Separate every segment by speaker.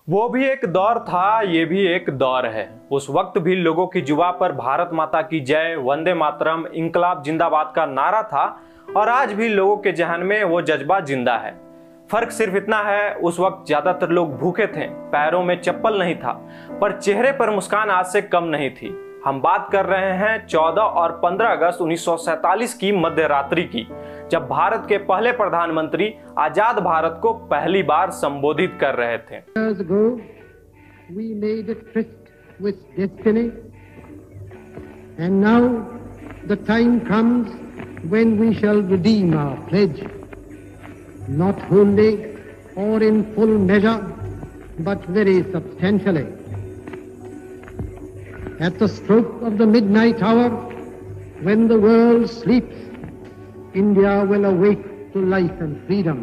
Speaker 1: वो भी एक दौर था, ये भी एक दौर है। उस वक्त भी लोगों की जुबां पर भारत माता की जय, वंदे मातरम, इंकलाब जिंदाबाद का नारा था और आज भी लोगों के जहन में वो जज्बा जिंदा है। फर्क सिर्फ इतना है, उस वक्त ज्यादातर लोग भूखे थे, पैरों में चप्पल नहीं था, पर चेहरे पर मुस्कान आज से कम नहीं थी। हम बात कर रहे हैं 14 और 15 अगस्त 1947 की मध्य रात्रि की, जब भारत के पहले प्रधानमंत्री आजाद भारत को पहली बार संबोधित कर रहे थे।
Speaker 2: We made a tryst with destiny, and now the time comes when we shall redeem our pledge, not wholly or in full measure, but very substantially. At the stroke of the midnight hour, when the world sleeps, India will awake to life and freedom.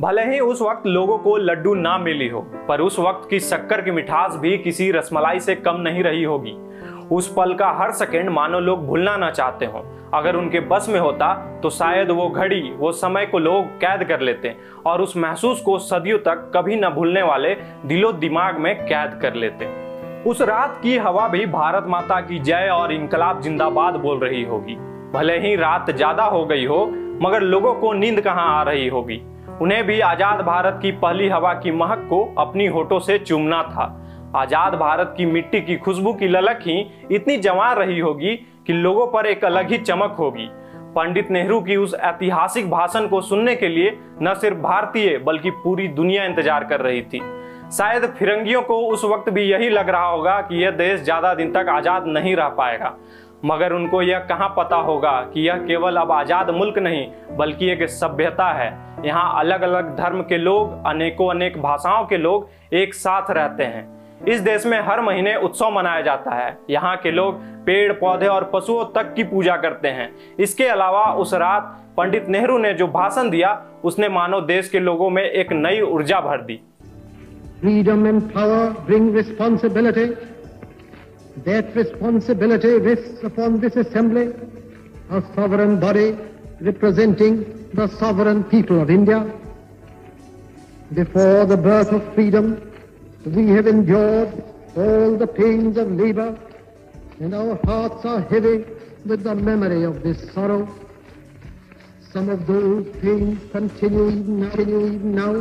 Speaker 1: भले ही उस वक्त लोगों को लड्डू ना मिली हो, पर उस वक्त की शक्कर की मिठास भी किसी रसमलाई से कम नहीं रही होगी। उस पल का हर सेकंड मानो लोग भूलना ना चाहते हों। अगर उनके बस में होता तो शायद वो घड़ी, वो समय को लोग कैद कर लेते और उस महसूस को सदियों तक कभी न भूलने वाले दिलो दिमाग में कैद कर लेते। उस रात की हवा भी भारत माता की जय और इंकलाब जिंदाबाद बोल रही होगी। भले ही रात ज्यादा हो गई हो, मगर लोगों को नींद कहाँ आ रही होगी। उन्हें भी आजाद भारत की पहली हवा की महक को अपनी होठों से चूमना था। आजाद भारत की मिट्टी की खुशबू की ललक ही इतनी जवान रही होगी कि लोगों पर एक अलग ही चमक होगी। पंडित नेहरू की उस ऐतिहासिक भाषण को सुनने के लिए न सिर्फ भारतीय बल्कि पूरी दुनिया इंतजार कर रही थी। शायद फिरंगियों को उस वक्त भी यही लग रहा होगा कि यह देश ज्यादा दिन तक आजाद नहीं रह पाएगा, मगर उनको यह कहां पता होगा कि यह केवल अब आजाद मुल्क नहीं बल्कि एक सभ्यता है। यहाँ अलग अलग धर्म के लोग, अनेक भाषाओं के लोग एक साथ रहते हैं। इस देश में हर महीने उत्सव मनाया जाता है। यहाँ के लोग पेड़ पौधे और पशुओं तक की पूजा करते हैं। इसके अलावा उस रात पंडित नेहरू ने जो भाषण दिया, उसने मानो देश के लोगों में एक नई ऊर्जा भर दी।
Speaker 2: Freedom and power bring responsibility. That responsibility rests upon this assembly, a sovereign body representing the sovereign people of India. Before the birth of freedom, we have endured all the pains of labor, and our hearts are heavy with the memory of this sorrow. Some of those pains continue even now.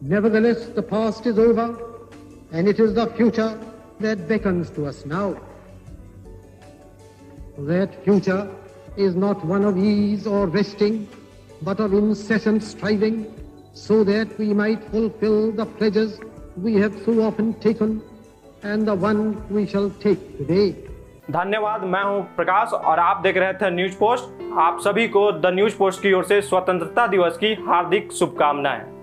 Speaker 2: Nevertheless, the past is over, and it is the future that beckons to us now. That future is not one of ease or resting, but of incessant striving, so that we might fulfill the pledges we have so often taken and the one we shall take today.
Speaker 1: धन्यवाद। मैं हूं प्रकाश और आप देख रहे थे news post. आप सभी को द न्यूज पोस्ट की ओर से स्वतंत्रता दिवस की हार्दिक शुभकामनाएं।